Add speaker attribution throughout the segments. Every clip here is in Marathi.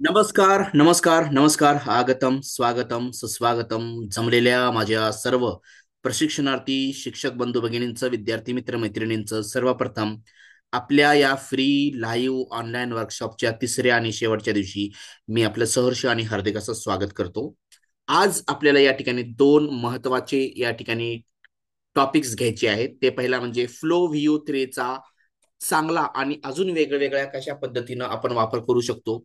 Speaker 1: नमस्कार, नमस्कार, नमस्कार. आगतम, स्वागतम, सुस्वागतम. जमलेल्या माझ्या सर्व प्रशिक्षणार्थी, शिक्षक बंधू भगिनींचं, विद्यार्थी मित्र मैत्रिणींचं सर्वप्रथम आपल्या या फ्री लाईव्ह ऑनलाईन वर्कशॉपच्या तिसऱ्या आणि शेवटच्या दिवशी मी आपलं सहर्ष आणि हार्दिक असं स्वागत करतो. आज आपल्याला या ठिकाणी दोन महत्वाचे या ठिकाणी टॉपिक्स घ्यायचे आहेत. ते पहिला म्हणजे फ्लो व्ह्यू 3 चा चांगला आणि अजून वेगवेगळ्या कशा पद्धतीनं आपण वापर करू शकतो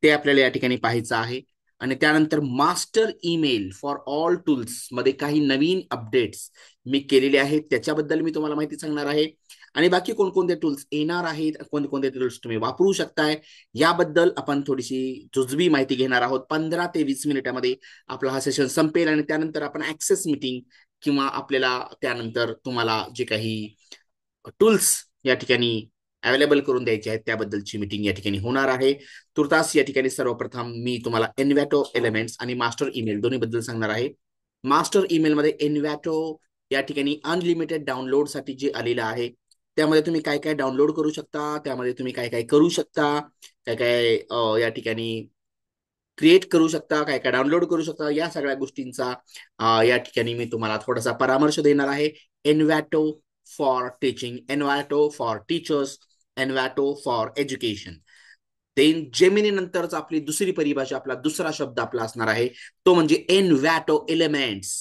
Speaker 1: ते आपल्याला या ठिकाणी पाहायचं आहे. आणि त्यानंतर master email for all tools मध्ये काही नवीन अपडेट्स मी केलेले आहेत, त्याच्याबद्दल मी तुम्हाला माहिती सांगणार आहे. आणि बाकी कोणकोणते टूल्स येणार आहेत, कोणकोणते टूल्स तुम्ही वापरू शकताय, याबद्दल आपण थोडीशी जुजबी माहिती घेणार आहोत. 15 ते 20 मिनिटामध्ये आपला हा सेशन संपेल आणि त्यानंतर आपण ऍक्सेस मीटिंग किंवा आपल्याला त्यानंतर तुम्हाला जे काही टूल्स या ठिकाणी अवेलेबल करून द्यायचे आहेत त्याबद्दलची मीटिंग या ठिकाणी होणार आहे. तुर्तास या ठिकाणी सर्वप्रथम मी तुम्हाला एनवॅटो एलिमेंट्स आणि मास्टर ईमेल दोन्ही बद्दल सांगणार आहे. मास्टर ईमेल मध्ये एनवॅटो या ठिकाणी अनलिमिटेड डाउनलोड साठी जे आलेलं आहे, त्यामध्ये तुम्ही काय काय डाउनलोड करू शकता, त्यामध्ये तुम्ही काय काय करू शकता, काय काय या ठिकाणी क्रिएट करू शकता, काय काय डाउनलोड करू शकता, या सगळ्या गोष्टींचा या ठिकाणी मी तुम्हाला थोडासा परामर्श देणार आहे. Envato for teaching, Envato for teachers, Envato for education. Then Gemini नंतरच आपली दुसरी परिभाषा, आपला दुसरा शब्द आपला असणार आहे तो म्हणजे एनवॅटो एलिमेंट्स.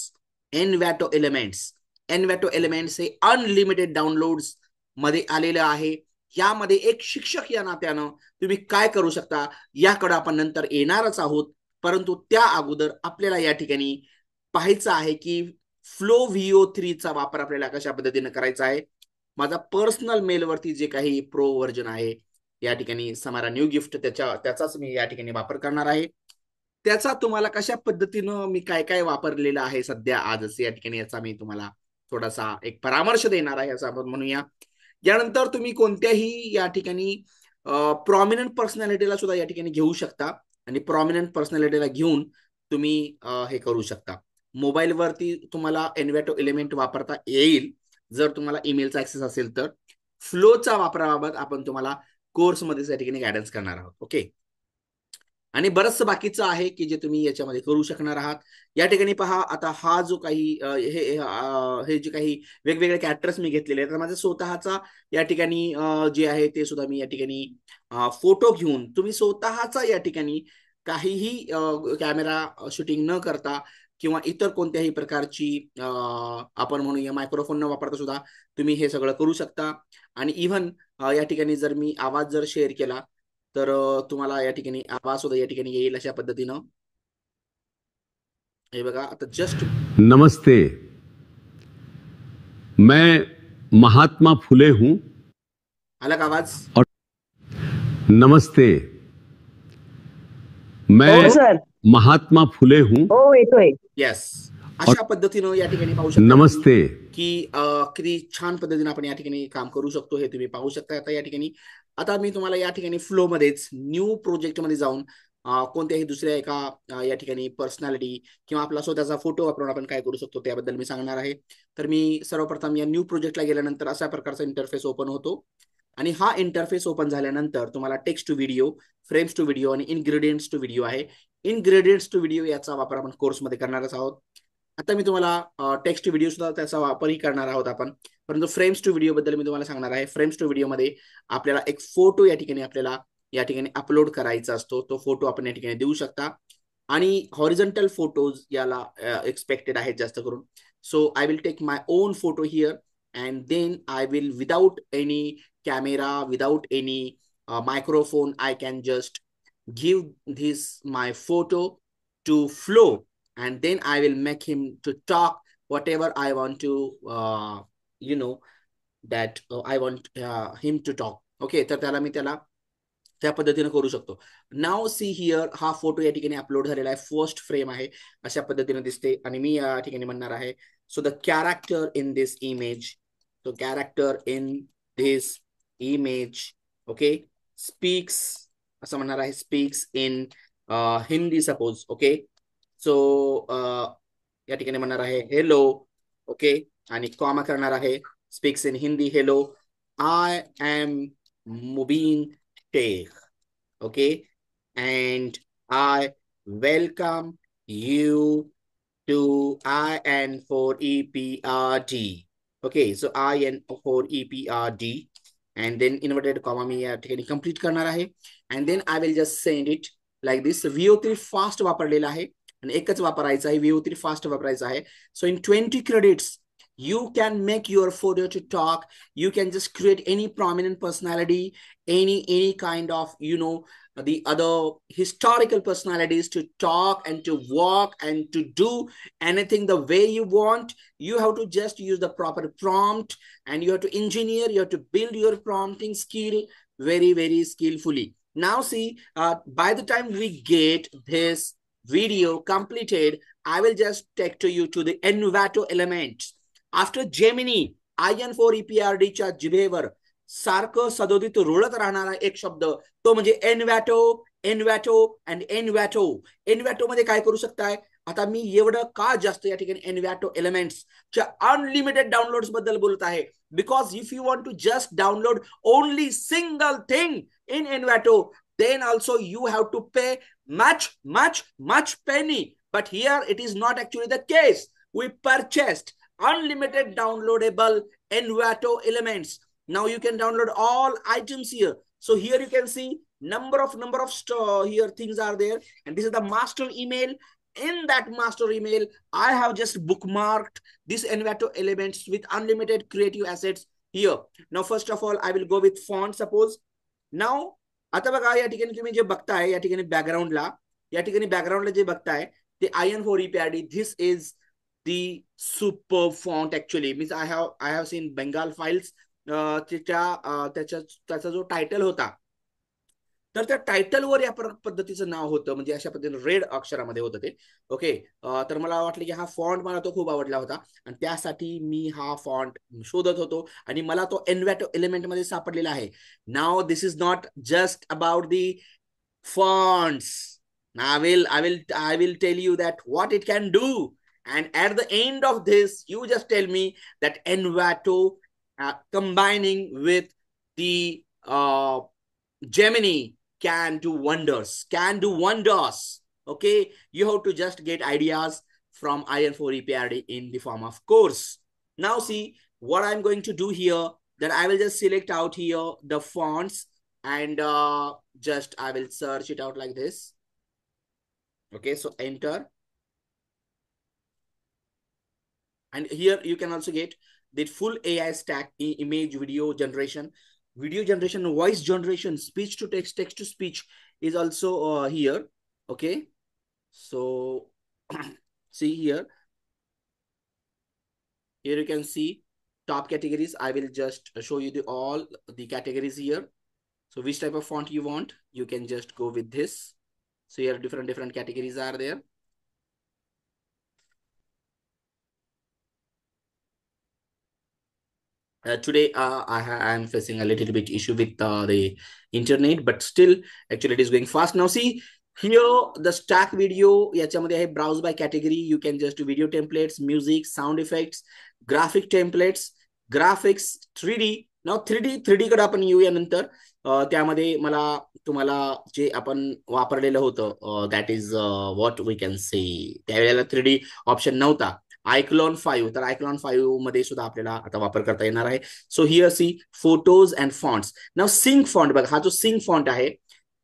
Speaker 1: एनवॅटो एलिमेंट्स, एनवॅटो एलिमेंट्स हे अनलिमिटेड डाउनलोड्स मध्ये आलेलं आहे. यामध्ये एक शिक्षक या नात्यानं तुम्ही काय करू शकता याकडे आपण नंतर येणारच आहोत. परंतु त्या अगोदर आपल्याला या ठिकाणी पाहायचं आहे की फ्लो व्हीओ 3 चा वापर आपल्याला कशा पद्धतीने करायचा आहे. माझा पर्सनल मेलवरती जे काही प्रो व्हर्जन आहे या ठिकाणी समारा न्यू गिफ्ट त्याचाच मी या ठिकाणी वापर करणार आहे. त्याचा तुम्हाला कशा पद्धतीनं मी काय काय वापरलेलं आहे सध्या आजच या ठिकाणी याचा मी तुम्हाला थोडासा एक परामर्श देणार आहे असं आपण म्हणूया. यानंतर तुम्ही कोणत्याही या ठिकाणी प्रॉमिनंट पर्सनॅलिटीला सुद्धा या ठिकाणी घेऊ शकता आणि प्रॉमिनंट पर्सनॅलिटीला घेऊन तुम्ही हे करू शकता. मोबाईलवरती तुम्हाला एनवॅटो एलिमेंट वापरता येईल जर तुम्हाला ईमेलचा ऍक्सेस असेल तर. फ्लोचा वापराबाबत आपण तुम्हाला कोर्समध्ये या ठिकाणी गायडन्स करणार आहोत. ओके. आणि बरंचसं बाकीचं आहे की जे तुम्ही याच्यामध्ये करू शकणार आहात. या ठिकाणी पहा, आता हा जो काही हे जे काही वेगवेगळे कॅरेक्टर्स मी घेतलेले आहेत, तर माझा स्वतःचा या ठिकाणी जे आहे ते सुद्धा मी या ठिकाणी फोटो घेऊन तुम्ही स्वतःचा या ठिकाणी काहीही कॅमेरा शूटिंग न करता किंवा इतर कोणत्याही प्रकारची आपण म्हणूया मायक्रोफोन न वापरता सुद्धा तुम्ही हे सगळं करू शकता. आणि इव्हन या ठिकाणी जर मी आवाज जर शेअर केला तर तुम्हाला या ठिकाणी आवाज सुद्धा या ठिकाणी येईल अशा पद्धतीनं. हे बघा आता जस्ट
Speaker 2: नमस्ते, मैं महात्मा फुले हूं
Speaker 1: आला का आवाज?
Speaker 2: और नमस्ते,
Speaker 3: हो
Speaker 2: मैं
Speaker 3: सर.
Speaker 2: महात्मा फुले हूं
Speaker 3: हो येतोय.
Speaker 1: येस.
Speaker 2: और
Speaker 1: अशा पद्धतीनं या ठिकाणी पाहू शकता तुम्ही
Speaker 2: नमस्ते.
Speaker 1: की किती छान पद्धतीने आपण या ठिकाणी काम करू शकतो हे तुम्ही पाहू शकता. आता या ठिकाणी आता मी तुम्हाला या ठिकाणी फ्लो मध्येच न्यू प्रोजेक्ट मध्ये जाऊन कोणत्याही दुसऱ्या एका या ठिकाणी पर्सनॅलिटी किंवा आपला स्वतःचा फोटो वापरून आपण काय करू शकतो त्याबद्दल मी सांगणार आहे. तर मी सर्वप्रथम या न्यू प्रोजेक्टला गेल्यानंतर अशा प्रकारचा इंटरफेस ओपन होतो. आणि हा इंटरफेस ओपन झाल्यानंतर तुम्हाला text to video, frames to video आणि इनग्रेडियंट्स टू व्हिडिओ आहे. इनग्रेडियंट्स टू व्हिडिओ याचा वापर आपण कोर्समध्ये करणारच आहोत. आता मी तुम्हाला टेक्स्ट टू व्हिडिओ सुद्धा त्याचा वापरही करणार आहोत आपण. परंतु फ्रेम्स टू व्हिडिओ बद्दल मी तुम्हाला सांगणार आहे. फ्रेम्स टू व्हिडिओ मध्ये आपल्याला एक फोटो या ठिकाणी आपल्याला या ठिकाणी अपलोड करायचा असतो. तो फोटो आपण या ठिकाणी देऊ शकता. आणि हॉरिझॉन्टल फोटोज याला एक्सपेक्टेड आहेत जास्त करून. So I will take my own photo here and then I will without any camera, without any microphone, I can just give this my photo to Flo, and then I will make him to talk whatever I want to, you know, that I want him to talk. Okay, तर त्याला मी त्याला त्या पद्धतीने करू शकतो. नाव सी हिअर, हा फोटो या ठिकाणी अपलोड झालेला आहे. फर्स्ट फ्रेम आहे अशा पद्धतीने दिसते. आणि मी या ठिकाणी म्हणणार आहे so the character in this image, so character in this image okay speaks, असं म्हणणार आहे speaks in Hindi suppose. Okay. So या ठिकाणी म्हणणार आहे हेलो. ओके. आणि कॉमा करणार आहे speaks in Hindi hello, I am Mubeen Shaikh. Okay. and I welcome you to IN for EPRD. Okay, so IN for EPRD, and then inverted comma मी या ठिकाणी complete करणार आहे, and then I will just send it like this. VO3 fast वापरलेला आहे आणि एकच वापरायचा आहे, VO3 fast वापरायचा आहे. So in 20 credits you can make your photo to talk. You can just create any prominent personality, any kind of, you know, the other historical personalities to talk and to walk and to do anything the way you want. You have to just use the proper prompt, and you have to engineer, you have to build your prompting skill very skillfully. Now see, by the time we get this video completed, I will just take to you to the Envato elements. After Gemini, IN4 EPRD च्या जिभेवर सारखं सदोदित रुळत राहणारा एक शब्द, तो म्हणजे एनवॅटो, एनवॅटो अँड एनवॅटो. एनवॅटो मध्ये काय करू शकताय, आता मी एवढं का जास्त या ठिकाणी एनवॅटो एलिमेंट्सच्या अनलिमिटेड डाउनलोड्स बद्दल बोलत आहे, because if you want to just download only single thing in Envato, then also you have to pay much penny. But here it is not actually the case. We purchased unlimited downloadable Envato elements. Now you can download all items here. So here you can see number of here things are there, and this is the master email. In that master email, I have just bookmarked this Envato elements with unlimited creative assets here. Now first of all, I will go with font. Suppose now, आता बघा या ठिकाणी तुम्ही जे बघताय या ठिकाणी बॅकग्राऊंडला जे बघताय ते IN4 EPRD. This is the super font actually. Means I have seen Bengal files. त्याचा जो टायटल होता, तर त्या टायटलवर या पद्धतीचं नाव होतं, म्हणजे अशा पद्धतीने रेड अक्षरामध्ये होतं ते. ओके, तर मला वाटलं की हा फॉन्ट मला तो खूप आवडला होता, आणि त्यासाठी मी हा फॉन्ट शोधत होतो, आणि मला तो एनवॅटो एलिमेंट मध्ये सापडलेला आहे. Now this is not just about the fonts. Now I will tell you that what it can do, and at the end of this you just tell me that Envato combining with the Gemini can do wonders. Okay, you have to just get ideas from IN4 EPRD in the form of course. Now see what I'm going to do here, that I will just select out here the fonts, and just I will search it out like this. Okay, so enter, and here you can also get the full AI stack: image, video generation, voice generation, speech to text, text to speech is also here. Okay, so see here you can see top categories. I will just show you all the categories here. So which type of font you want, you can just go with this. So here different categories are there. Today I am facing a little bit issue with the internet, but still actually it is going fast. Now see here the stack video, याच्यामध्ये आहे browse by category. You can just do video templates, music, sound effects, graphic templates, graphics, 3D. Now 3D कडे आपण येऊया नंतर. त्यामध्ये मला तुम्हाला जे आपण वापरलेलं होतं, that is what we can say, त्यावेळेला 3D ऑप्शन नव्हता. आयक्लॉन 5, तर आयक्लॉन 5 मध्ये सुद्धा आपल्याला आता वापर करता येणार आहे. So here see photos and fonts. नाव सिंक फॉन्ट बघा, हा जो सिंक फॉन्ट आहे,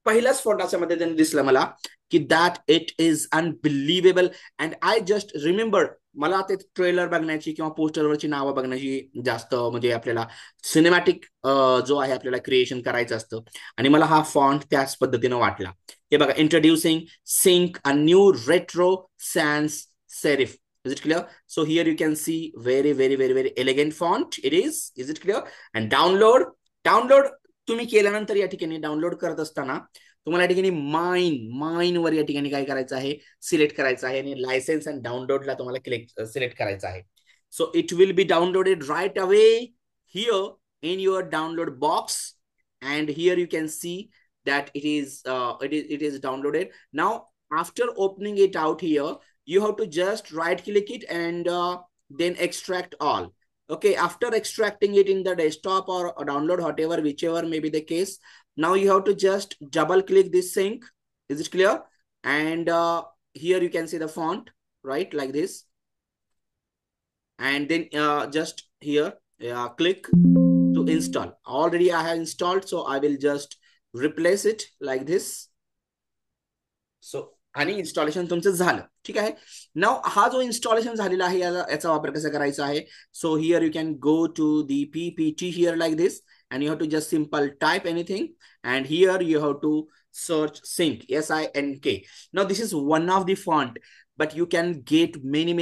Speaker 1: पहिलाच फॉन्ट अशामध्ये त्यांनी दिसला मला की that it is unbelievable. And I just remember, मला ते ट्रेलर बघण्याची किंवा पोस्टरवरची नावं बघण्याची जास्त, म्हणजे आपल्याला सिनेमॅटिक जो आहे आपल्याला क्रिएशन करायचं असतं, आणि मला हा फॉन्ट त्याच पद्धतीनं वाटला. हे बघा, introducing sync a new retro sans serif. Is it clear? So here you can see very elegant font it is. Is it clear? And download तुम्ही केल्यानंतर या ठिकाणी डाउनलोड करत असताना तुम्हाला या ठिकाणी माइन वर या ठिकाणी काय करायचं आहे, सिलेक्ट करायचं आहे, आणि लायसन्स अँड डाउनलोडला तुम्हाला सिलेक्ट करायचं आहे. So it will be downloaded right away here in your download box, and here you can see that it is downloaded. Now after opening it out here, you have to just right click it and then extract all. Okay, after extracting it in the desktop or download, whatever, whichever may be the case, now you have to just double click this sync. Is it clear? And here you can see the font, right, like this. And then just here click to install. Already I have installed, so I will just replace it like this. So आणि इन्स्टॉलेशन तुमचं झालं. ठीक आहे. नाव हा जो इन्स्टॉलेशन झालेला आहे याचा वापर कसा करायचा आहे. So here you can go to the PPT here like this and you have to just simple type anything, and here you have to search Sync, SINK. Now this is one of the font, but you can get many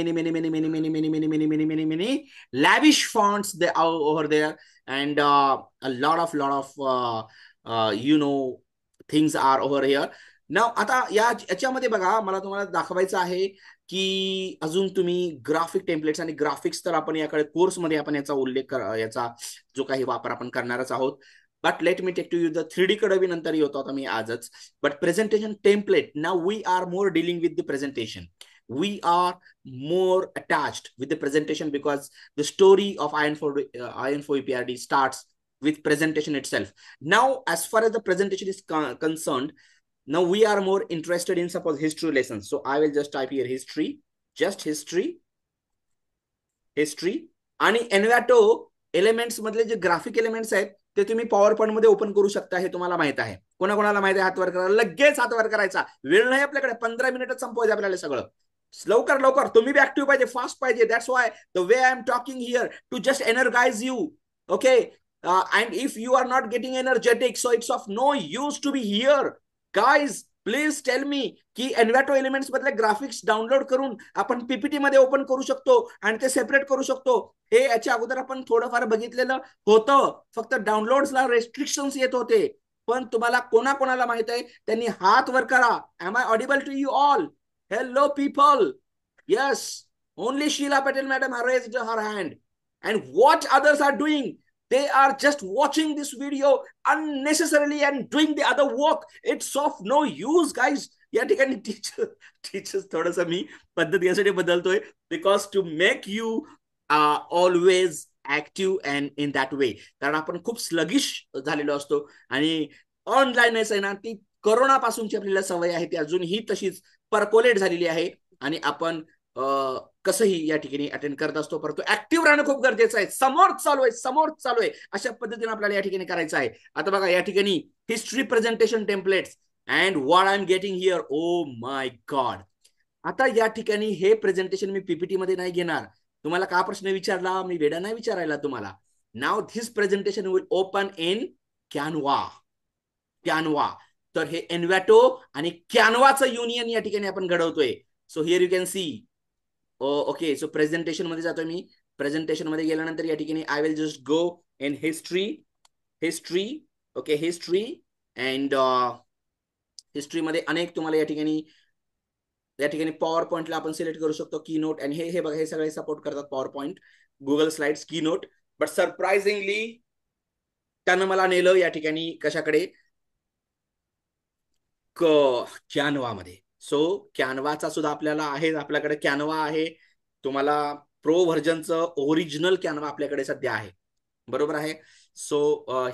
Speaker 1: lavish fonts there over there, and a lot of things are over here. नाव आता याच्यामध्ये बघा, मला तुम्हाला दाखवायचं आहे की अजून तुम्ही ग्राफिक टेम्पलेट्स आणि ग्राफिक्स तर आपण याकडे कोर्समध्ये आपण याचा उल्लेख याचा जो काही वापर आपण करणारच आहोत. But let me take to you the 3D कडे नंतर येतो आता मी आजच. बट प्रेझेंटेशन टेम्पलेट, नाव we are more dealing with the presentation. We are more attached with the presentation because the story of IN4 EPRD starts with presentation itself. Now, as far as the presentation is concerned, now we are more interested in suppose history lessons. So I will just type here history, just history. आणि Envato एलिमेंट्स मधले जे ग्राफिक एलिमेंट्स आहेत ते तुम्ही पॉवर पॉइंट मध्ये ओपन करू शकता. हे तुम्हाला माहित आहे. कोणाकोणाला माहित आहे हात वर करायला? लगेच हात वर करायचा. वेळ नाही आपल्याकडे. 15 मिनिटात संपवायचं आपल्याला सगळं. लवकर तुम्ही बी ऍक्टिव्ह पाहिजे, फास्ट पाहिजे. That's why the way I am talking here to just energise you. Okay, and if you are not getting energetic, so it's of no use to be here. Guys, please tell me की एन्व्हाटो एलिमेंट्स मधले ग्राफिक्स डाउनलोड करून आपण पीपीटी मध्ये ओपन करू शकतो आणि ते सेपरेट करू शकतो. हे याच्या अगोदर आपण थोडंफार बघितलेलं होतं. फक्त डाउनलोड्सला रेस्ट्रिक्शन्स येत होते. पण तुम्हाला कोणाकोणाला माहित आहे त्यांनी हात वर करा. Am I audible to you all? Hello people. Yes, only Sheela Patel madam has raised her hand. And what others are doing? They are just watching this video unnecessarily and doing the other work. It's of no use, guys. या ठिकाणी टीचर्स थोडस मी पद्धत यासाठी बदलतोय because to make you always active and in that way. कारण आपण खूप स्लगिश झालेलो असतो आणि ऑनलाईनच आहे ना, ती करोनापासूनची आपल्याला सवय आहे ती अजूनही तशीच परकोलेट झालेली आहे आणि आपण कसंही या ठिकाणी अटेंड करत असतो. परंतु ऍक्टिव्ह राहणं खूप गरजेचं आहे. समोर चालू आहे अशा पद्धतीने आपल्याला या ठिकाणी करायचं आहे. आता बघा या ठिकाणी history presentation templates and what I am getting here. O my God. आता या ठिकाणी हे प्रेझेंटेशन मी पीपीटी मध्ये नाही घेणार. तुम्हाला का प्रश्न विचारला? मी वेडा नाही विचारायला तुम्हाला. नाव this presentation will open in Canva. तर हे एन्व्हाटो आणि कॅनवाचं युनियन या ठिकाणी आपण घडवतोय. So here you can see. Okay, so presentation मध्ये जातोय मी. प्रेझेंटेशन मध्ये गेल्यानंतर या ठिकाणी I will just go in history. Okay, history and history मध्ये अनेक तुम्हाला या ठिकाणी पॉवर पॉइंटला आपण सिलेक्ट करू शकतो. की नोट आणि हे बघा, हे सगळे सपोर्ट करतात पॉवर पॉइंट, गुगल स्लाइड्स, की नोट. बट सरप्राइझिंगली त्यानं मला नेलं या ठिकाणी कशाकडे? कॅनवा मध्ये. सो कॅनवाचा सुद्धा आपल्याला आहे. आपल्याकडे कॅनवा आहे. तुम्हाला प्रो व्हर्जनचं ओरिजिनल कॅनवा आपल्याकडे सध्या आहे. बरोबर आहे. So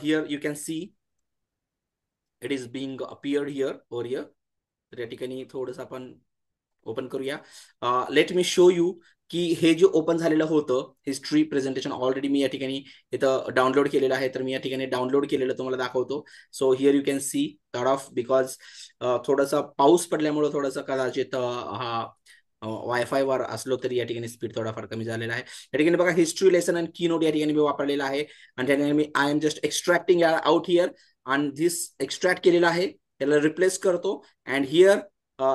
Speaker 1: here you can see it is being appeared here or here. तर या ठिकाणी थोडंसं आपण ओपन करूया. लेट मी शो यू की हे जे ओपन झालेलं होतं हिस्ट्री प्रेझेंटेशन ऑलरेडी मी या ठिकाणी इथं डाउनलोड केलेलं आहे. तर मी या ठिकाणी डाउनलोड केलेलं तुम्हाला दाखवतो. So here you can see lot of, because थोडासा पाऊस पडल्यामुळे थोडंसं कदाचित हा वायफाय वर असलो तरी या ठिकाणी स्पीड थोडाफार कमी झालेला आहे. या ठिकाणी बघा हिस्ट्री लेसन आणि की नोट या ठिकाणी मी वापरलेला आहे. आणि त्या ठिकाणी मी I am just extracting out here आणि धिस एक्स्ट्रॅक्ट केलेला आहे. त्याला रिप्लेस करतो and here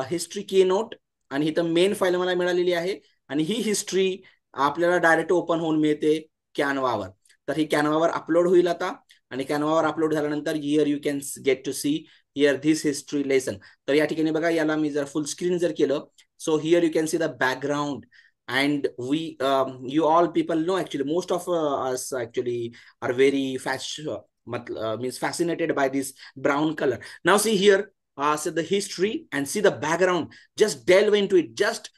Speaker 1: history key note आणि इथं मेन फाईल मला मिळालेली आहे. आणि ही हिस्ट्री आपल्याला डायरेक्ट ओपन होऊन मिळते कॅनवावर. तर ही कॅनवावर अपलोड होईल आता. आणि कॅनवावर अपलोड झाल्यानंतर here you can get to see here this history lesson. तर या ठिकाणी बघा, याला मी जर फुल स्क्रीन जर केलं, so here you can see the background. and you all people know, actually most of us actually are very means fascinated by this brown color. Now see here, see the history and see the background. Just delve into it, just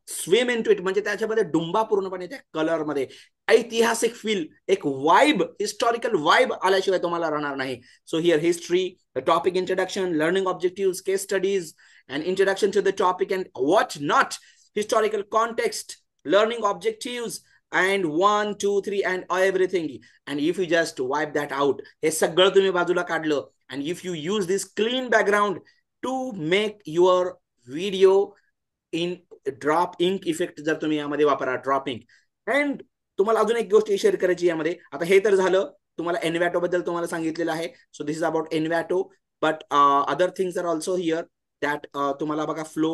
Speaker 1: swim into it. म्हणजे त्याच्यामध्ये डुंबा पूर्णपणे त्या कलर मध्ये ऐतिहासिक फील, एक वाइब, हिस्टॉरिकल वाइब आल्याशिवाय तुम्हाला राहणार नाही. So here history, the topic introduction, learning objective, case studies and introduction to the topic and what not, historical context, learning objectives, and 1 2 3 and everything. And if you just wipe that out, हे सगळं तुम्ही बाजूला काढलं, and if you use this clean background to make your video in drop ink effect जर तुम्ही यामध्ये वापरा drop ink. and तुम्हाला अजून एक गोष्ट शेअर करायची यामध्ये. आता हे तर झालं, तुम्हाला एनवॅटो बद्दल तुम्हाला सांगितलेलं आहे. So this is about Envato, but other things are also here that तुम्हाला बघा फ्लो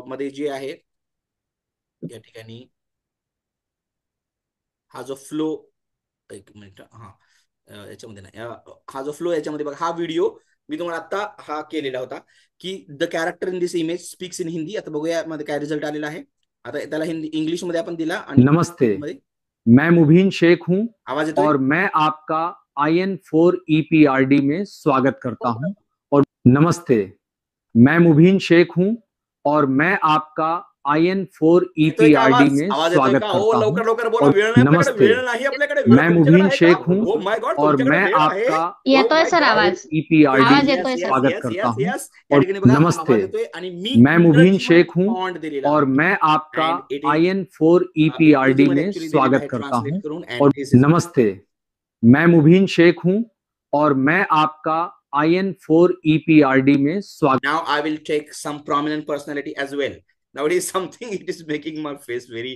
Speaker 1: मध्ये जे आहे या ठिकाणी हा जो फ्लो, एक मिनिट, हा याच्यामध्ये नाही, हा जो फ्लो याच्यामध्ये बघा, हा व्हिडिओ मी तुम्हाला आता हा केलेला होता की the character in this image speaks in Hindi. आता बघूया मध्ये काय रिझल्ट आलेला आहे. आता त्याला हिंदी इंग्लिश मध्ये आपण दिला. आणि
Speaker 2: नमस्ते, मैं मुबीन शेख हूं
Speaker 1: आवाज येतोय
Speaker 2: और मैं आपका IN4 EPRD में स्वागत करता हूं. और नमस्ते, मैं मुबीन शेख हूं और मैं आपका IN4 EPRD में स्वागत करता हूं.
Speaker 1: लवकर लवकर बोला,
Speaker 2: और
Speaker 1: वेळ नाही आपल्याकडे,
Speaker 2: नमस्ते,
Speaker 1: वेळ नाही आपल्याकडे,
Speaker 2: मैं मुबीन शेख हूं
Speaker 1: ओ माय गॉड,
Speaker 2: और मैं आपका
Speaker 3: येतोय सर आवाज,
Speaker 2: EPRD
Speaker 3: आवाज
Speaker 2: में
Speaker 3: येतोय सर.
Speaker 2: स्वागत करता हूं.
Speaker 1: और
Speaker 2: नमस्ते,
Speaker 1: आणि मी
Speaker 2: मैं मुबीन शेख हूं
Speaker 1: फॉन्ट दिलेला
Speaker 2: और मैं आपका
Speaker 1: And it is-
Speaker 2: IN4 EPRD में
Speaker 1: actually
Speaker 2: स्वागत
Speaker 1: दिलेला आहे
Speaker 2: करता हूं.
Speaker 1: translate करून. And
Speaker 2: और
Speaker 1: this is-
Speaker 2: नमस्ते, मैं मुबीन शेख हूं और मैं आपका IN4 EPRD में स्वागत.
Speaker 1: Now I will take some prominent personality as well. Now it is something, it is making my face very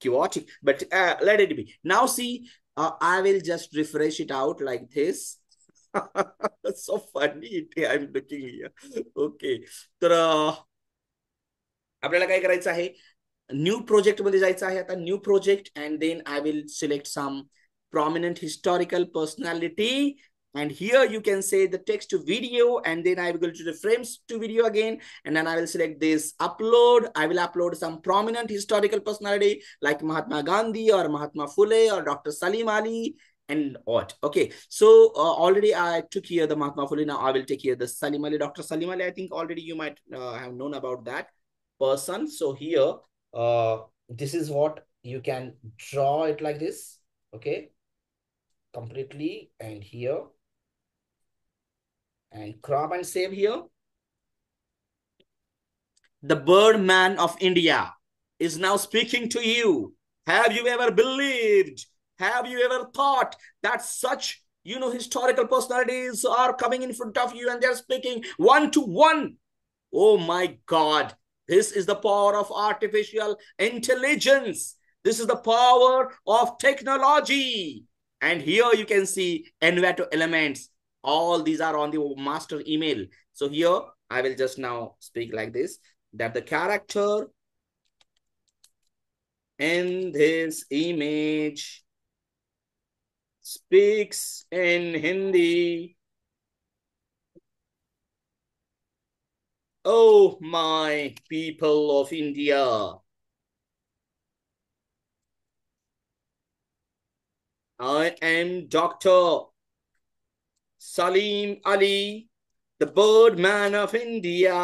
Speaker 1: chaotic, but let it be. Now see, I will just refresh it out like this. So funny I'm looking here. Okay, तर आपल्याला काय करायचं आहे, न्यू प्रोजेक्ट मध्ये जायचं आहे. आता new project, and then I will select some prominent historical personality, and here you can say the text to video, and then I will go to the frames to video again, and then I will select this upload. I will upload some prominent historical personality like Mahatma Gandhi or Mahatma Phule or Dr. Salim Ali and what. Okay, so already I took here the Mahatma Phule. Now I will take here the Salim Ali. Dr. Salim Ali, I think already you might have known about that person. So here this is what you can draw it like this. Okay, completely, and here, and crop and save here. The Birdman of India is now speaking to you. Have you ever believed, have you ever thought that such, historical personalities are coming in front of you and they're speaking one to one? Oh my God, this is the power of artificial intelligence. This is the power of technology. And here you can see Envato elements. All these are on the master email. So here I will just now speak like this, that the character in this image speaks in Hindi. Oh my people of India. I am Dr. Salim Ali, the Birdman of India.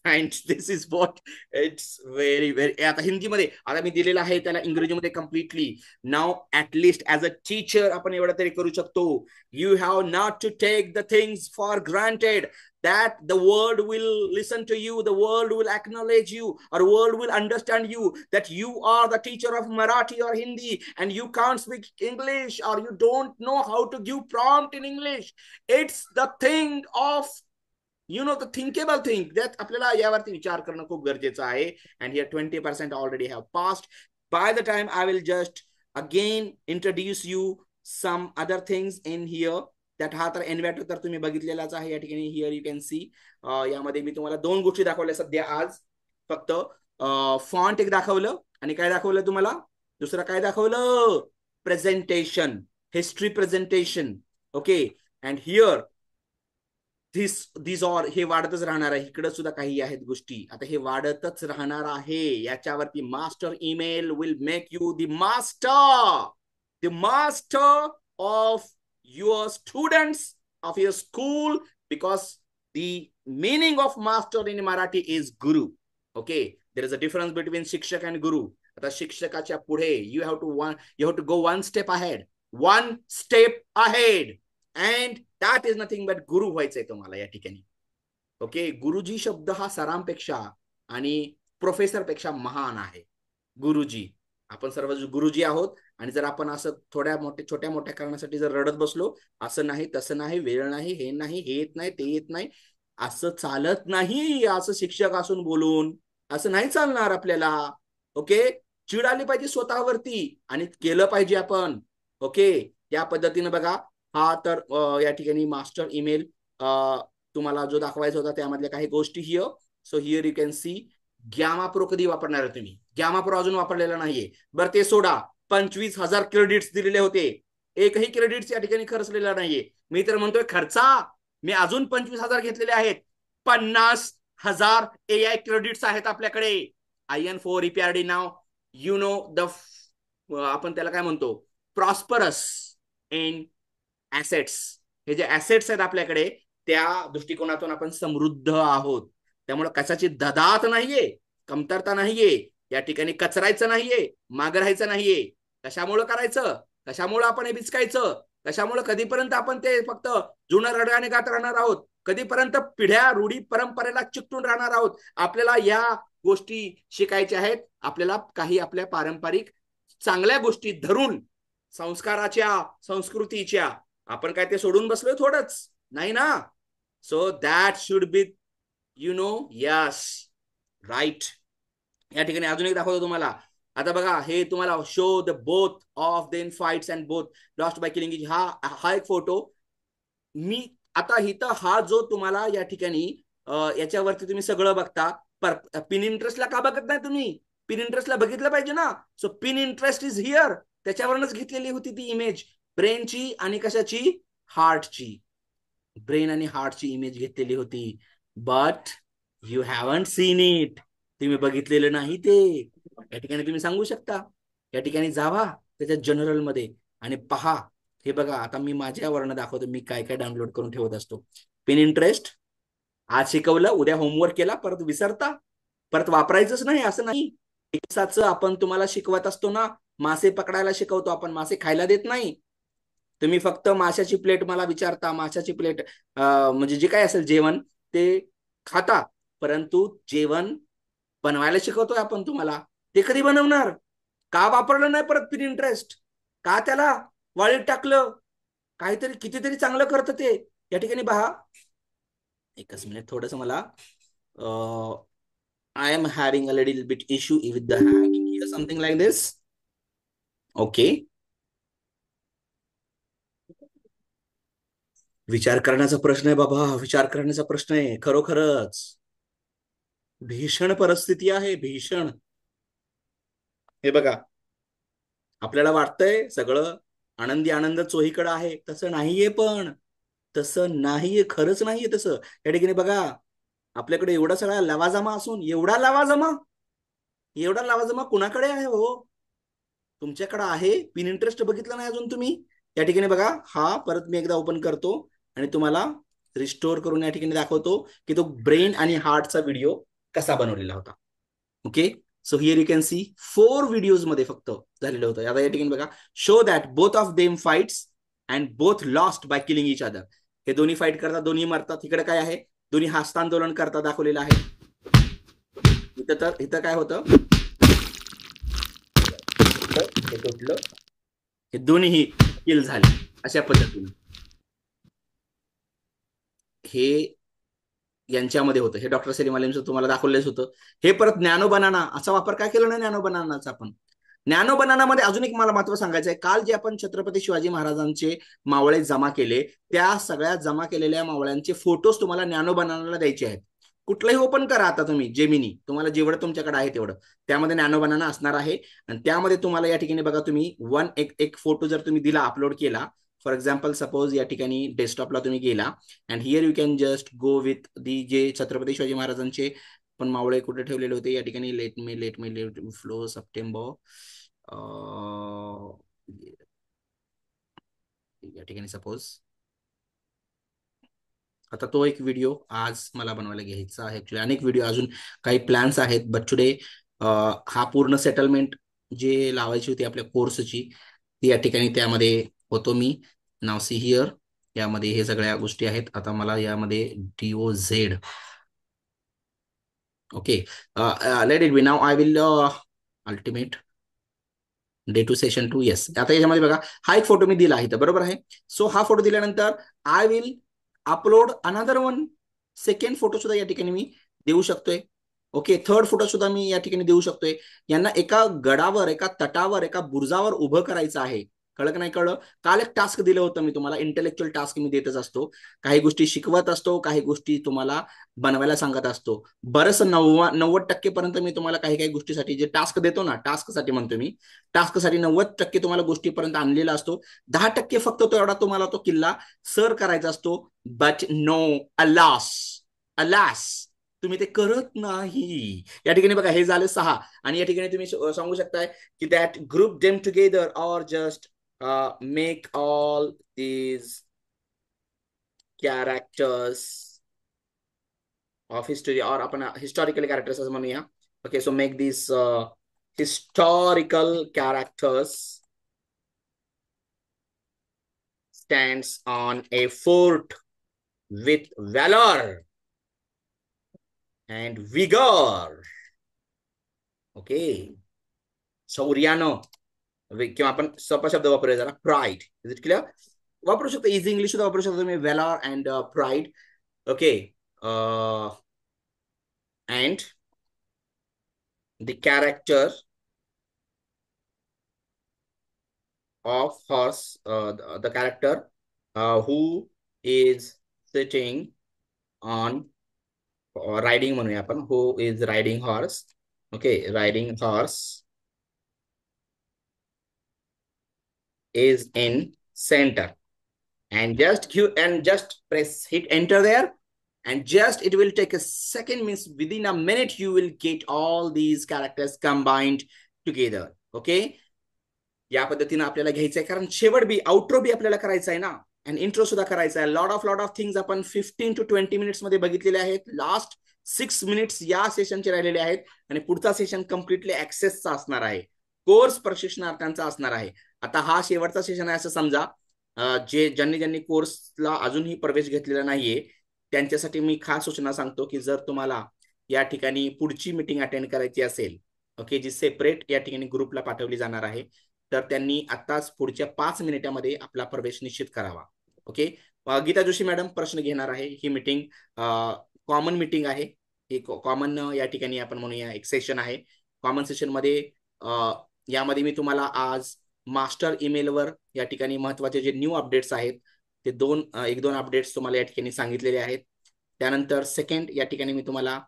Speaker 1: And this is what it's very, very. आता हिंदीमध्ये आता मी दिलेला आहे त्याला इंग्रजीमध्ये कम्प्लिटली. नाव ॲटलिस्ट ॲज अ टीचर आपण एवढं तरी करू शकतो. You have not to take the things for granted that the world will listen to you, the world will acknowledge you, or world will understand you, that you are the teacher of Marathi or Hindi and you can't speak English, or you don't know how to give prompt in English. It's the thing of, the thinkable thing that आपल्याला यावरती विचार करणं खूप गरजेचं आहे. And here 20% already have passed. By the time I will just again introduce you some other things in here. त्यात हा तर एनवॅटो तर तुम्ही बघितलेलाच आहे या ठिकाणी. हिअर यू कॅन सी, यामध्ये मी तुम्हाला 2 गोष्टी दाखवल्या सध्या आज. फक्त फॉन्ट एक दाखवलं, आणि काय दाखवलं तुम्हाला, दुसरं काय दाखवलं, presentation, history presentation. Okay, and here this or, हे वाढतच राहणार आहे. इकडे सुद्धा काही आहेत गोष्टी, आता हे वाढतच राहणार आहे. याच्यावरती master email will make you the master of your students of your school, because the meaning of master in Marathi is guru. Okay, there is a difference between शिक्षक and guru. आता शिक्षकाच्या पुढे you have to go one step ahead and that is nothing but गुरु व्हायचंय तुम्हाला या ठिकाणी. ओके, गुरुजी शब्द हा सरांपेक्षा आणि प्रोफेसर पेक्षा महान आहे. गुरुजी, आपण सर्व गुरुजी आहोत. आणि जर आपण असं छोट्या मोठ्या कारणासाठी जर रडत बसलो, असं नाही तसं नाही, वेळ नाही, हे नाही, हे येत नाही, ते येत नाही, असं चालत नाही. असं शिक्षक असून बोलून असं नाही चालणार आपल्याला. ओके, चिड आली पाहिजे स्वतःवरती आणि केलं पाहिजे आपण. ओके, या पद्धतीने बघा. हा तर या ठिकाणी मास्टर ईमेल तुम्हाला जो दाखवायचा होता त्यामधल्या काही गोष्टी here. So here you can C. Gamma pro कधी वापरणार आहे तुम्ही? गॅमा प्रो अजून वापरलेला नाहीये. बरं ते सोडा. 25,000 क्रेडिट्स दिलेले होते, एकही क्रेडिट्स या ठिकाणी खर्चलेला नाहीये. मी तर म्हणतोय खर्चा. मी अजून 25,000 घेतलेले आहेत. 50,000 AI क्रेडिट्स आहेत आपल्याकडे. IN4 EPRD now you know the, आपण त्याला काय म्हणतो, प्रॉस्परस इन ऍसेट्स. हे जे ऍसेट्स आहेत आपल्याकडे त्या दृष्टिकोनातून आपण समृद्ध आहोत. त्यामुळे कशाची ददात नाहीये, कमतरता नाहीये. या ठिकाणी कचरायचं नाहीये, मागे राहायचं नाहीये. कशामुळं करायचं, कशामुळं आपण हे बिचकायचं, कशामुळं कधीपर्यंत आपण ते फक्त जुनं रडगाणे गात राहणार आहोत, कधीपर्यंत पिढ्या रूढी परंपरेला चिकटून राहणार आहोत. आपल्याला या गोष्टी शिकायच्या आहेत. आपल्याला काही आपल्या पारंपरिक चांगल्या गोष्टी धरून, संस्काराच्या, संस्कृतीच्या, आपण काय ते सोडून बसलोय थोडंच नाही ना. So that should be you know. Yes, right. या ठिकाणी अजून एक दाखवतो तुम्हाला. आता बघा, हे तुम्हाला show the both of then fights and both lost by killing. हा एक फोटो. मी आता इथं हा जो तुम्हाला या ठिकाणी याच्यावरती तुम्ही सगळं बघता. पिन इंटरेस्टला का बघत नाही तुम्ही? पिन इंटरेस्टला बघितलं पाहिजे ना. So pin interest is here. त्याच्यावरूनच घेतलेली होती ती इमेज, ब्रेनची आणि कशाची, हार्टची. ब्रेन आणि हार्टची इमेज घेतलेली होती. But you haven't seen it. तुम्ही बघितलेलं नाही ते. या ठिकाणी तुम्ही सांगू शकता, या ठिकाणी जावा त्याच्या जनरल मध्ये आणि पहा. हे बघा, आता मी माझ्यावरनं दाखवतो मी काय काय डाउनलोड करून ठेवत असतो. पिन इंटरेस्ट आज शिकवलं, उद्या होमवर्क केला, परत विसरता, परत वापरायचंच नाही असं नाही. दिवसाचं आपण तुम्हाला शिकवत असतो ना. मासे पकडायला शिकवतो आपण, मासे खायला देत नाही. तुम्ही फक्त माशाची प्लेट मला विचारता, माशाची प्लेट म्हणजे जे काय असेल जेवण ते खाता, परंतु जेवण बनवायला शिकवतोय आपण तुम्हाला. ते कधी बनवणार? का वापरलं नाही परत पिन इंटरेस्ट? का त्याला वाळीत टाकलं? काहीतरी कितीतरी चांगलं करतं ते. या ठिकाणी पहा, एकच मिनिट, थोडस मला I am having a little bit issue with the hanging here, something like this. Okay, विचार करण्याचा प्रश्न आहे बाबा, विचार करण्याचा प्रश्न आहे. खरोखरच भीषण परिस्थिती आहे, भीषण. हे बघा, आपल्याला वाटतंय सगळं आनंदी आनंद चोहीकडे आहे, तसं नाहीये. पण तसं नाहीये, खरंच नाहीये तसं. या ठिकाणी बघा, आपल्याकडे एवढा सगळा लवाजमा असून एवढा लवाजमा कुणाकडे आहे हो? तुमच्याकडे आहे. पिन इंटरेस्ट बघितलं नाही अजून तुम्ही. या ठिकाणी बघा, हा परत मी एकदा ओपन करतो आणि तुम्हाला रिस्टोर करून या ठिकाणी दाखवतो की तो ब्रेन आणि हार्टचा व्हिडिओ कसा बनवलेला होता. Okay, so here you can C 4 videos मध्ये फक्त झालेलं होतं. आता या ठिकाणी बघा, show that both of them fights and both lost by killing each other. हे दोन्ही फाईट करतात, दोन्ही मरतात. इकडे काय आहे, दोन्ही हस्तांदोलन करता दाखवलेलं आहे. इथं काय होतं, हे तुटलं, हे दोन्ही किल झाले अशा पद्धतीने. हे यांच्यामध्ये होतं. हे डॉक्टर सलीम अलीमचं तुम्हाला दाखवलेच होतं. हे परत नॅनो बनाना, असा वापर काय केला नाही नॅनो बनानाचा आपण. नॅनो बनानामध्ये अजून एक मला महत्व सांगायचं आहे. काल जे आपण छत्रपती शिवाजी महाराजांचे मावळे जमा केले, त्या सगळ्या जमा केलेल्या मावळ्यांचे फोटोज तुम्हाला नॅनो बनानाला द्यायचे आहेत. कुठलंही ओपन करा आता तुम्ही, जेमिनी, तुम्हाला जेवढं तुमच्याकडे आहे तेवढं, त्यामध्ये नॅनो बनाना असणार आहे. आणि त्यामध्ये तुम्हाला या ठिकाणी बघा, तुम्ही एक फोटो जर तुम्ही दिला, अपलोड केला, फॉर एक्झाम्पल सपोज या ठिकाणी डेस्कटॉपला तुम्ही गेला and here you can just go with the जे छत्रपती शिवाजी महाराजांचे पण मावळे कुठे ठेवलेले होते. या ठिकाणी लेट मी फ्लो सप्टेंबर, या ठिकाणी सपोज आता तो एक व्हिडिओ आज मला बनवायला घ्यायचा आहे. ऍक्च्युली अनेक व्हिडिओ अजून काही प्लॅन्स आहेत, बट टुडे हा पूर्ण सेटलमेंट जे लावायची होती आपल्या कोर्सची ती या ठिकाणी त्यामध्ये होतो मी. नाव सी हिअर, यामध्ये हे सगळ्या गोष्टी आहेत. आता मला यामध्ये DOZ, okay, let it be. Now I will ultimate Day 2 Session 2. Yes, आता याच्यामध्ये बघा हा एक फोटो मी दिला आहे, तर बरोबर आहे. सो हा फोटो दिल्यानंतर I will upload another one. Second photo सुद्धा या ठिकाणी मी देऊ शकतोय. ओके, थर्ड फोटो सुद्धा मी या ठिकाणी देऊ शकतोय. यांना एका गडावर, एका तटावर, एका बुरुजावर उभं करायचं आहे. कळलं की नाही कळलं? काल एक टास्क दिलं होतं मी तुम्हाला, इंटेलेक्च्युअल टास्क मी देतच असतो. काही गोष्टी शिकवत असतो, काही गोष्टी तुम्हाला बनवायला सांगत असतो. बरंच 90% पर्यंत मी तुम्हाला काही काही गोष्टीसाठी जे टास्क देतो ना, टास्कसाठी म्हणतो मी, टास्कसाठी 90% तुम्हाला गोष्टीपर्यंत आणलेला असतो. 10% फक्त तो एवढा तुम्हाला तो किल्ला सर करायचा असतो. बट नो, अलास, अलास, तुम्ही ते करत नाही. या ठिकाणी बघा हे झाले 6. आणि या ठिकाणी तुम्ही सांगू शकताय की दॅट ग्रुप देम टुगेदर और just make all these characters of history, और आपण हिस्टॉरिकल कॅरेक्टर्स असं म्हणूया. Okay, so make this historical characters stands on a fort with valor and vigor. Okay, शौर्यानं, किंवा आपण सोपा शब्द वापरूया जरा, प्राईड. Is it clear? वापरू शकतो, इझी इंग्लिश सुद्धा वापरू शकतो तुम्ही, valour and pride. Okay, and the character of horse, the character who is sitting on riding म्हणूया आपण, who is riding horse. Okay, riding horse is in center, and just press hit enter there, and just it will take a second, means within a minute you will get all these characters combined together. Okay, या पद्धतीने आपल्याला घ्यायचं आहे, कारण शेवट बी, आउट्रो बी आपल्याला करायचा आहे ना, आणि इंट्रो सुद्धा करायचा आहे. लॉट ऑफ थिंग्स आपण 15 to 20 मिनिट्स मध्ये बघितलेले आहेत. लास्ट 6 मिनिट्स या सेशनचे राहिलेले आहेत, आणि पुढचा सेशन कम्प्लिटली ऍक्सेसचा असणार आहे, कोर्स प्रशिक्षणार्थ्यांचा असणार आहे. आता हा शेवटचा सेशन आहे असं समजा. ज्यांनी कोर्सला अजूनही प्रवेश घेतलेला नाहीये त्यांच्यासाठी मी खास सूचना सांगतो की जर तुम्हाला या ठिकाणी पुढची मीटिंग अटेंड करायची असेल, ओके, जी सेपरेट या ठिकाणी ग्रुपला पाठवली जाणार आहे, तर त्यांनी आताच पुढच्या 5 मिनिटांमध्ये आपला प्रवेश निश्चित करावा. ओके, गीता जोशी मॅडम प्रश्न घेणार आहे. ही मीटिंग कॉमन मीटिंग आहे, एक कॉमन या ठिकाणी आपण म्हणूया एक सेशन आहे. कॉमन सेशन मध्ये यामध्ये मी तुम्हाला आज मास्टर ईमेलवर या ठिकाणी महत्वाचे जे न्यू अपडेट्स आहेत ते एक दोन अपडेट्स तुम्हाला या ठिकाणी सांगितलेले आहेत. त्यानंतर सेकंड या ठिकाणी मी तुम्हाला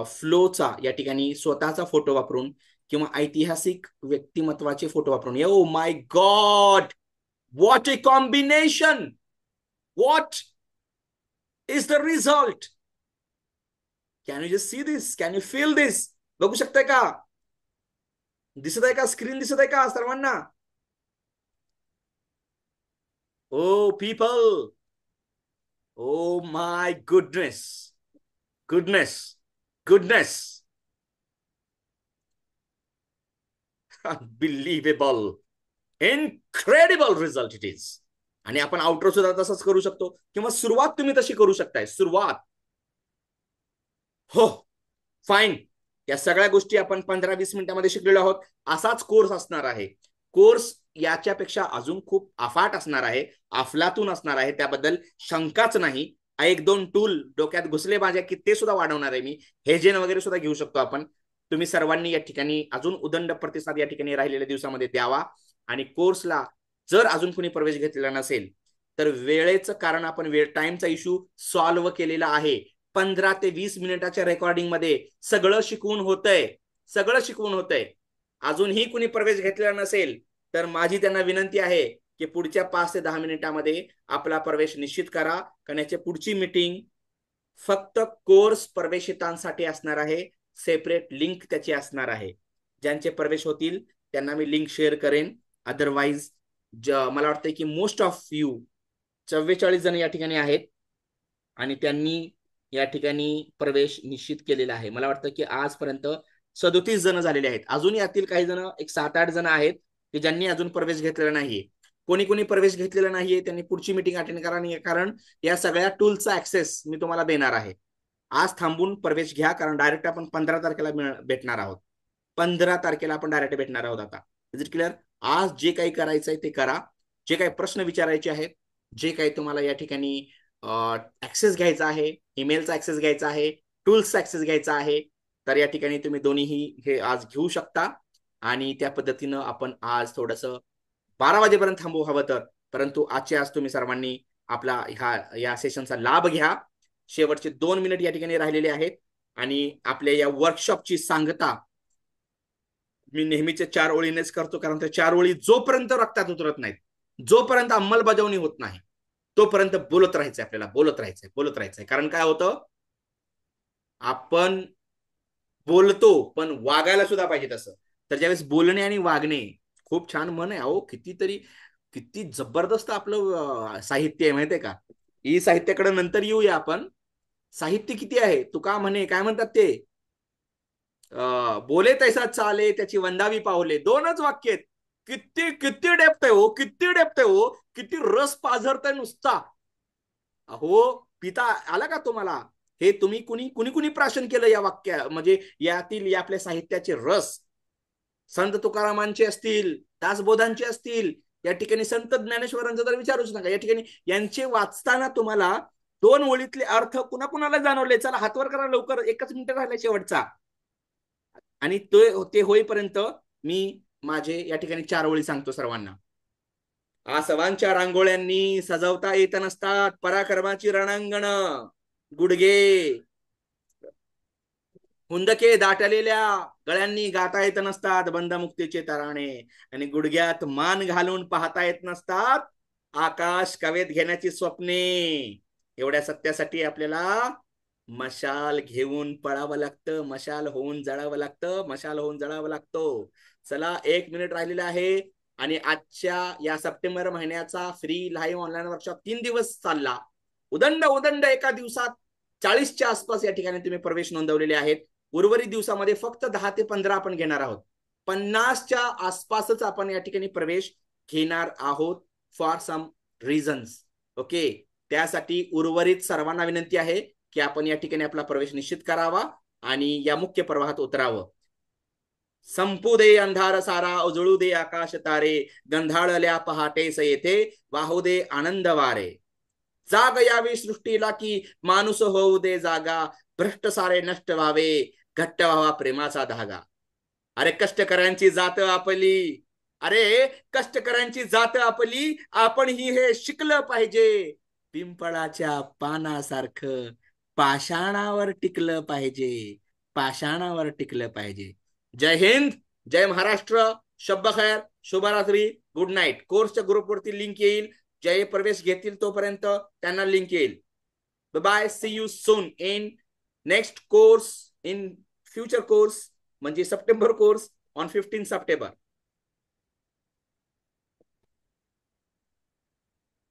Speaker 1: फ्लोचा या ठिकाणी स्वतःचा फोटो वापरून किंवा ऐतिहासिक व्यक्तिमत्वाचे फोटो वापरून, oh my god, what a combination, what is the result, can you just see this, can you feel this? बघू शकताय का? दिसत आहे का? स्क्रीन दिसत आहे का सर्वांना? Oh people, oh my goodness, goodness, goodness, unbelievable, incredible result it is. आणि आपण आउटरो सुद्धा तसंच करू शकतो, किंवा सुरुवात तुम्ही तशी करू शकताय, सुरुवात. हो, फाईन. या सगळ्या गोष्टी आपण 15-20 मिनिटांमध्ये शिकलेलो आहोत. असाच कोर्स असणार आहे. कोर्स याच्यापेक्षा अजून खूप अफाट असणार आहे, अफलातून असणार आहे, त्याबद्दल शंकाच नाही. एक दोन टूल डोक्यात घुसले माझ्या की ते सुद्धा वाढवणार आहे मी. हेजेन वगैरे सुद्धा घेऊ शकतो आपण. तुम्ही सर्वांनी या ठिकाणी अजून उदंड प्रतिसाद या ठिकाणी राहिलेल्या दिवसामध्ये द्यावा. आणि कोर्सला जर अजून कोणी प्रवेश घेतलेला नसेल तर वेळेचं कारण आपण टाइमचा इश्यू सॉल्व्ह केलेला आहे. 15 ते 20 मिनिटाच्या रेकॉर्डिंग मध्ये सगळं शिकवून होतंय, सगळं शिकवून होतंय. अजूनही कुणी प्रवेश घेतलेला नसेल तर माझी त्यांना विनंती आहे की पुढच्या 5 ते 10 मिनिटांमध्ये आपला प्रवेश निश्चित करा. कारण याची पुढची मीटिंग फक्त कोर्स प्रवेशितांसाठी असणार आहे. सेपरेट लिंक त्याची असणार आहे. ज्यांचे प्रवेश होतील त्यांना मी लिंक शेअर करेन. अदरवाईज मला वाटतं की मोस्ट ऑफ यू 44 जण या ठिकाणी आहेत. आणि त्यांनी या ठिकाणी प्रवेश निश्चित केलेला आहे. मला वाटतं की आजपर्यंत 37 जण झालेले आहेत. अजून यातील काही जण, एक 7-8 जण आहेत की ज्यांनी अजून प्रवेश घेतलेला नाहीये. कोणी कोणी प्रवेश घेतलेला नाहीये त्यांनी पुढची मीटिंग अटेंड करा, कारण या सगळ्या टूलचा ऍक्सेस मी तुम्हाला देणार आहे. आज थांबून प्रवेश घ्या, कारण डायरेक्ट आपण 15 तारखेला भेटणार आहोत. 15 तारखेला आपण डायरेक्ट भेटणार आहोत. आता इज इट क्लिअर? आज जे काही करायचंय ते करा. जे काही प्रश्न विचारायचे आहेत, जे काही तुम्हाला या ठिकाणी ऍक्सेस घ्यायचा आहे, ईमेलचा ऍक्सेस घ्यायचा आहे, टूल्सचा ऍक्सेस घ्यायचा आहे, तर या ठिकाणी तुम्ही दोन्हीही हे आज घेऊ शकता. आणि त्या पद्धतीनं आपण आज थोडस 12 वाजेपर्यंत थांबू हवं तर, परंतु आजचे आज तुम्ही सर्वांनी आपला या सेशनचा लाभ घ्या. शेवटचे 2 मिनिट या ठिकाणी राहिलेले आहेत आणि आपल्या या वर्कशॉपची सांगता मी नेहमीचे 4 ओळीनेच करतो, कारण त्या 4 ओळी जोपर्यंत रक्तात उतरत नाहीत, जोपर्यंत अंमलबजावणी होत नाही, तोपर्यंत बोलत राहायचंय आपल्याला, बोलत राहायचंय. कारण काय होतं, आपण बोलतो पण वागायला सुद्धा पाहिजे तसं. तर ज्यावेळेस बोलणे आणि वागणे, खूप छान मन आहे अहो, किती जबरदस्त आपलं साहित्य आहे माहितीये का. ही साहित्याकडे नंतर येऊया आपण. साहित्य किती आहे, तुका म्हणे, काय म्हणतात ते, बोले तैसा चाले त्याची वंदावी पावले. 2च वाक्य आहेत. किती किती डेप्थ आहे हो, किती डेप्थ आहे हो, किती रस पाझरताय नुसता. अहो, पिता आला का तुम्हाला? हे तुम्ही कुणी प्राशन केलं या वाक्या, म्हणजे यातील या आपल्या साहित्याचे रस. संत तुकारामांचे असतील, दासबोधांचे असतील, या ठिकाणी संत ज्ञानेश्वरांचा तर विचारूच नका. या ठिकाणी यांचे वाचताना तुम्हाला 2 ओळीतले अर्थ कुणाकुणाला जाणवले? चला हातवर करा लवकर, 1च मिनिट राहिला शेवटचा. आणि ते होईपर्यंत मी माझे या ठिकाणी 4 ओळी सांगतो सर्वांना. आसवांच्या रांगोळ्यांनी सजवता येत नसतात पराक्रमाची रणांगण. गुडघे हुंदके दाटलेल्या गळ्यांनी गाता येत नसतात बंदमुक्तीचे तराणे. आणि गुडघ्यात मान घालून पाहता येत नसतात आकाश कवेत घेण्याची स्वप्ने. एवढ्या सत्यासाठी आपल्याला मशाल घेऊन पळावं लागतं, मशाल होऊन जळावं लागतं, मशाल होऊन जळावं लागतो. चला, 1 मिनिट राहिलेला आहे. आणि आजच्या या सप्टेंबर महिन्याचा फ्री लाईव्ह ऑनलाईन वर्कशॉप 3 दिवस चालला. उदंड एका दिवसात 40च्या आसपास या ठिकाणी तुम्ही प्रवेश नोंदवलेले आहेत. उर्वरित दिवसामध्ये फक्त 10 ते 15 आपण घेणार आहोत. 50च्या आसपासच आपण या ठिकाणी प्रवेश घेणार आहोत फॉर सम रिझन्स. ओके, त्यासाठी उर्वरित सर्वांना विनंती आहे की आपण या ठिकाणी आपला प्रवेश निश्चित करावा आणि या मुख्य प्रवाहात उतरावं. संपू दे अंधार सारा, उजळू दे आकाश तारे, गंधाळल्या पहाटेस येथे वाहू दे आनंद वारे. जाग यावी सृष्टीला की माणूस होऊ दे जागा, भ्रष्ट सारे नष्ट व्हावे, घट्ट व्हावा प्रेमाचा धागा. अरे कष्टकऱ्यांची जात आपली, अरे कष्टकऱ्यांची जात आपली, आपण ही हे शिकलं पाहिजे. पिंपळाच्या पानासारखं पाषाणावर टिकलं पाहिजे, पाषाणावर टिकलं पाहिजे. जय हिंद, जय महाराष्ट्र, शब्ब खैर, शुभरात्री, गुड नाईट. कोर्सच्या ग्रुपवरती लिंक येईल. जे प्रवेश घेतील तोपर्यंत त्यांना लिंक येईल. Bye, see you soon in next course, in future course, म्हणजे सप्टेंबर कोर्स ऑन 15 सप्टेंबर.